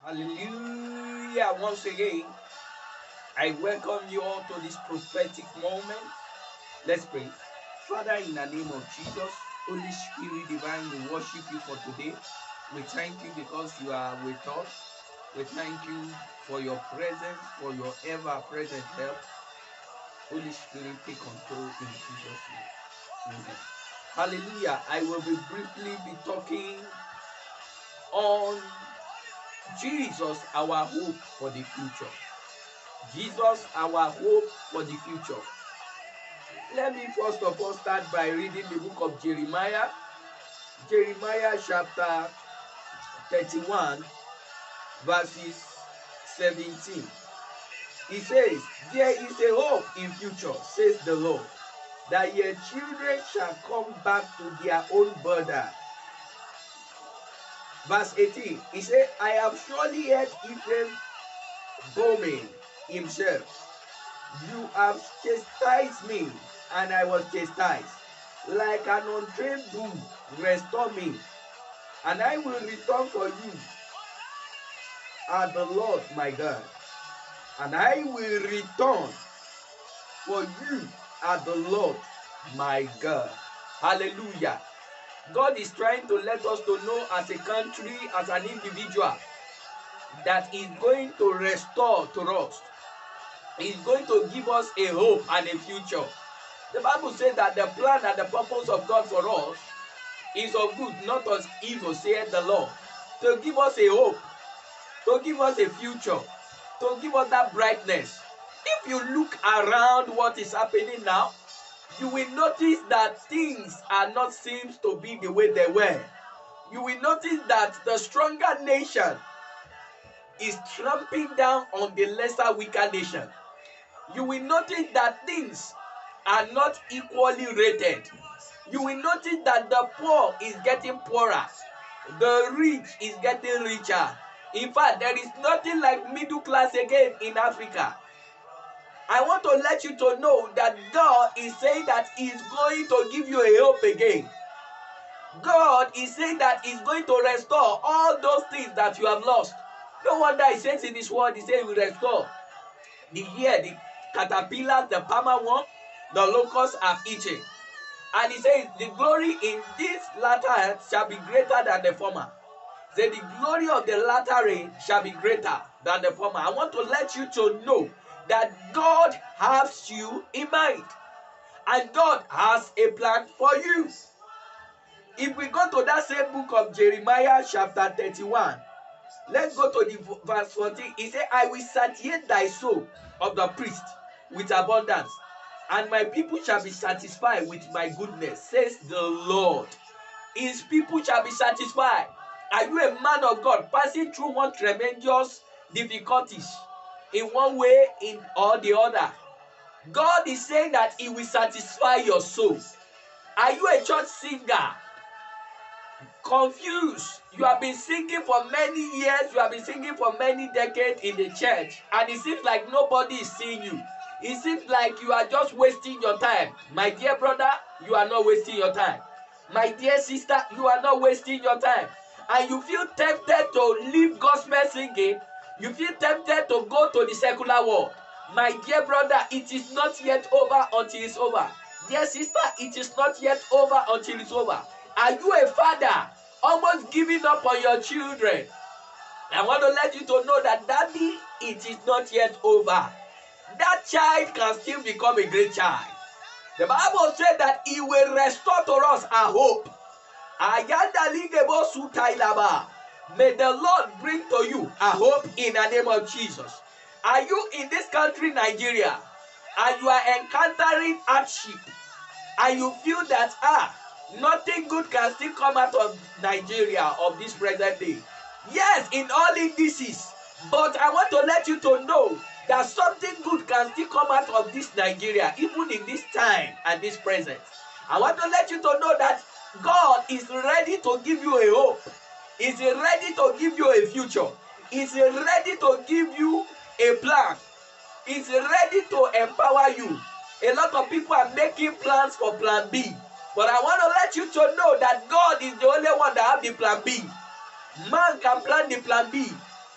Hallelujah. Once again, I welcome you all to this prophetic moment. Let's pray. Father, in the name of Jesus, Holy Spirit divine, we worship you for today. We thank you because you are with us. We thank you for your presence, for your ever-present help. Holy Spirit, take control in Jesus' name. Amen. Hallelujah. I will briefly be talking on Jesus, our hope for the future. Jesus, our hope for the future. Let me first of all start by reading the book of Jeremiah. Jeremiah chapter 31, verses 17. He says, "There is a hope in future, says the Lord, that your children shall come back to their own border." Verse 18, he said, "I have surely heard Ephraim booming himself. You have chastised me, and I was chastised. Like an untrained bull, restore me, and I will return for you at the Lord my God. And I will return for you at the Lord my God." Hallelujah. God is trying to let us to know as a country, as an individual, that He's going to restore to us. He's going to give us a hope and a future. The Bible says that the plan and the purpose of God for us is of good, not of evil, saith the Lord. To give us a hope, to give us a future, to give us that brightness. If you look around what is happening now, you will notice that things are not seems to be the way they were. You will notice that the stronger nation is trampling down on the lesser, weaker nation. You will notice that things are not equally rated. You will notice that the poor is getting poorer, the rich is getting richer. In fact, there is nothing like middle class again in Africa. I want to let you to know that God is saying that He is going to give you a hope again. God is saying that He's going to restore all those things that you have lost. No wonder He says in His word, He says He will restore the year the caterpillars, the palmer worm, the locusts have eaten. And He says, "The glory in this latter earth shall be greater than the former." Say, "The glory of the latter rain shall be greater than the former." I want to let you to know that God has you in mind, and God has a plan for you. If we go to that same book of Jeremiah chapter 31, let's go to the verse 14. He said, "I will satiate thy soul of the priest with abundance, and my people shall be satisfied with my goodness, says the Lord." His people shall be satisfied. Are you a man of God passing through one tremendous difficulties in one way or the other? God is saying that He will satisfy your soul. Are you a church singer? Confused. You have been singing for many years, you have been singing for many decades in the church, and it seems like nobody is seeing you. It seems like you are just wasting your time. My dear brother, you are not wasting your time. My dear sister, you are not wasting your time. And you feel tempted to leave gospel singing. You feel tempted to go to the secular world. My dear brother, it is not yet over until it's over. Dear sister, it is not yet over until it's over. Are you a father almost giving up on your children? I want to let you to know that, daddy, it is not yet over. That child can still become a great child. The Bible said that He will restore to us our hope. May the Lord bring to you a hope in the name of Jesus. Are you in this country, Nigeria, and you are encountering hardship, and you feel that nothing good can still come out of Nigeria of this present day? Yes, in all indices, but I want to let you to know that something good can still come out of this Nigeria, even in this time and this present. I want to let you to know that God is ready to give you a hope. He's ready to give you a future. He's ready to give you a plan. He's ready to empower you. A lot of people are making plans for plan B, but I want to let you to know that God is the only one that has the plan B. Man can plan the plan B.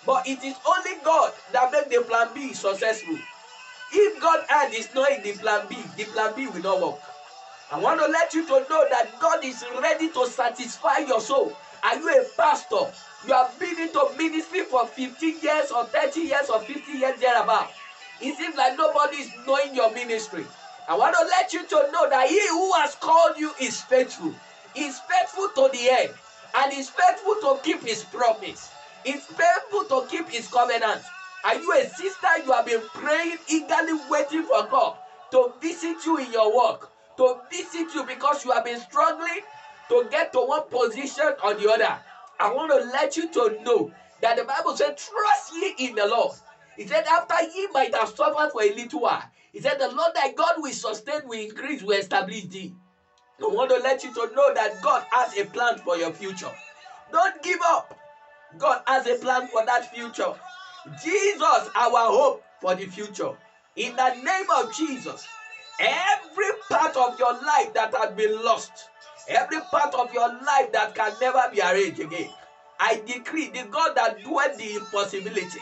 But it is only God that make the plan B successful. If God's hand is not in the plan B will not work. I want to let you to know that God is ready to satisfy your soul. Are you a pastor? You have been into ministry for 15 years or 30 years or 50 years thereabout. It seems like nobody is knowing your ministry. I want to let you to know that he who has called you is faithful. He is faithful to the end. And is faithful to keep his promise. He is faithful to keep his covenant. Are you a sister? You have been praying, eagerly waiting for God to visit you in your work, to visit you because you have been struggling to get to one position or the other. I want to let you to know that the Bible said, trust ye in the Lord. He said, after ye might have suffered for a little while, he said, the Lord thy God will sustain, will increase, will establish thee. I want to let you to know that God has a plan for your future. Don't give up. God has a plan for that future. Jesus, our hope for the future. In the name of Jesus, every part of your life that has been lost, every part of your life that can never be arranged again, I decree the God that doeth the impossibility,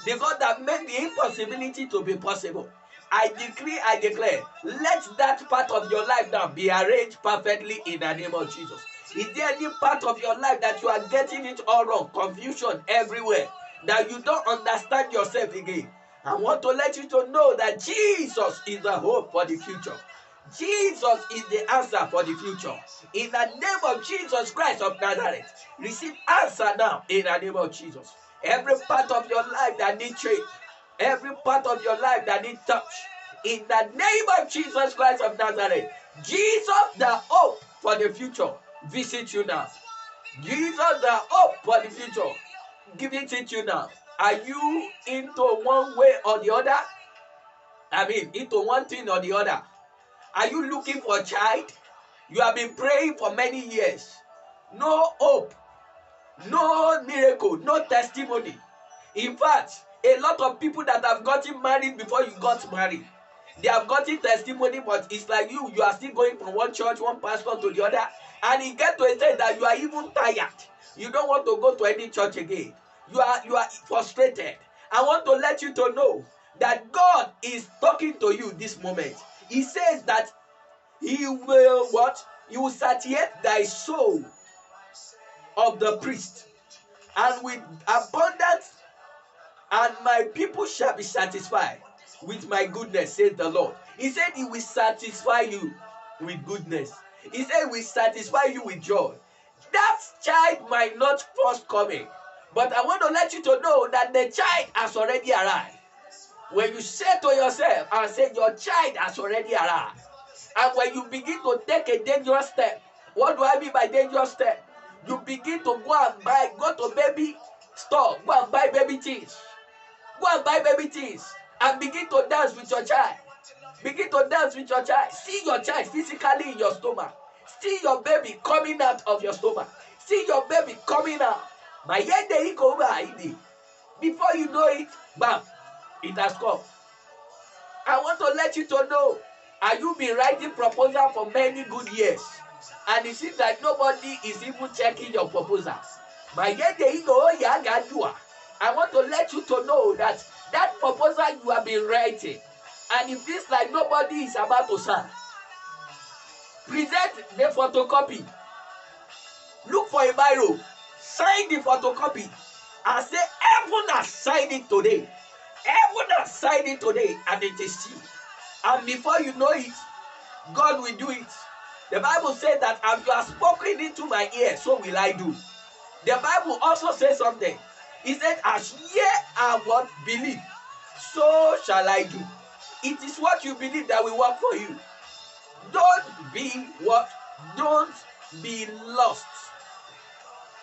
the God that made the impossibility to be possible, I decree, I declare, let that part of your life now be arranged perfectly in the name of Jesus. Is there any part of your life that you are getting it all wrong, confusion everywhere, that you don't understand yourself again? I want to let you to know that Jesus is the hope for the future. Jesus is the answer for the future. In the name of Jesus Christ of Nazareth, receive answer now in the name of Jesus. Every part of your life that needs change, every part of your life that needs touch, in the name of Jesus Christ of Nazareth, Jesus the hope for the future, visit you now. Jesus the hope for the future, visit you now. Are you into one way or the other? I mean, into one thing or the other. Are you looking for a child? You have been praying for many years. No hope, no miracle, no testimony. In fact, a lot of people that have gotten married before you got married, they have gotten testimony, but it's like you are still going from one church, one pastor to the other, and it gets to a stage that you are even tired. You don't want to go to any church again. You are frustrated. I want to let you to know that God is talking to you this moment. He says that he will what? He will satiate thy soul of the priest, and with abundance, and my people shall be satisfied with my goodness, says the Lord. He said he will satisfy you with goodness. He said he will satisfy you with joy. That child might not first come in, but I want to let you to know that the child has already arrived. When you say to yourself and say your child has already arrived, and when you begin to take a dangerous step, what do I mean by dangerous step? You begin to go to baby store, go and buy baby things. Go and buy baby things and begin to dance with your child. Begin to dance with your child. See your child physically in your stomach. See your baby coming out of your stomach. See your baby coming out. Before you know it, bam, it has come. I want to let you to know, have you been writing proposal for many good years? And it seems like nobody is even checking your proposal. I want to let you to know that that proposal you have been writing, and it feels like nobody is about to sign, present the photocopy. Look for a biro, sign the photocopy, and say, heaven has signed it today. Heaven has signed it today, and it is sealed. And before you know it, God will do it. The Bible says that as you are spoken into my ear, so will I do. The Bible also says something. It said, as ye are what believe, so shall I do. It is what you believe that will work for you. Don't be what? Don't be lost.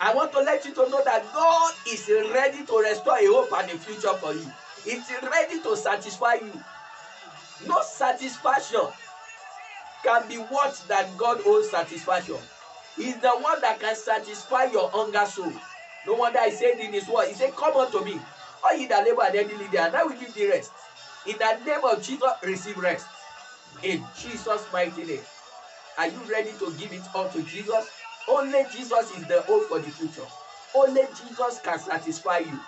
I want to let you to know that God is ready to restore a hope and a future for you. It's ready to satisfy you. No satisfaction can be worse than God owns satisfaction. He's the one that can satisfy your hunger soul. No wonder I said in his word, he said, come unto me, all ye that labor and heavy laden, and I will give thee rest. In the name of Jesus, receive rest. In Jesus' mighty name. Are you ready to give it all to Jesus? Only Jesus is the hope for the future. Only Jesus can satisfy you.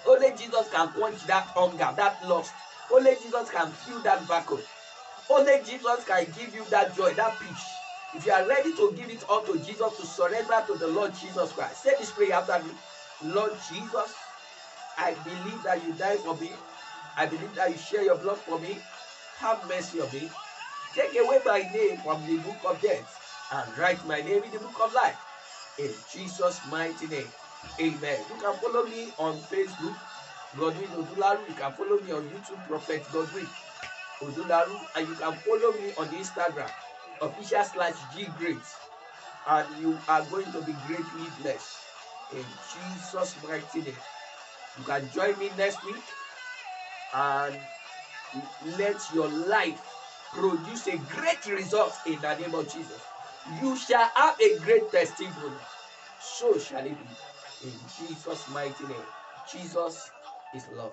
Only Jesus can quench that hunger, that lust. Only Jesus can fill that vacuum. Only Jesus can give you that joy, that peace. If you are ready to give it all to Jesus, to surrender to the Lord Jesus Christ, say this prayer after me. Lord Jesus, I believe that you died for me. I believe that you share your blood for me. Have mercy on me. Take away my name from the book of death and write my name in the book of life. In Jesus' mighty name. Amen. You can follow me on Facebook, Godwin Odularu. You can follow me on YouTube, Prophet Godwin Odularu. And you can follow me on Instagram, official/G-Great. And you are going to be greatly blessed. In Jesus' mighty name. You can join me next week and let your life produce a great result in the name of Jesus. You shall have a great testimony. So shall it be. In Jesus' mighty name. Jesus is Lord.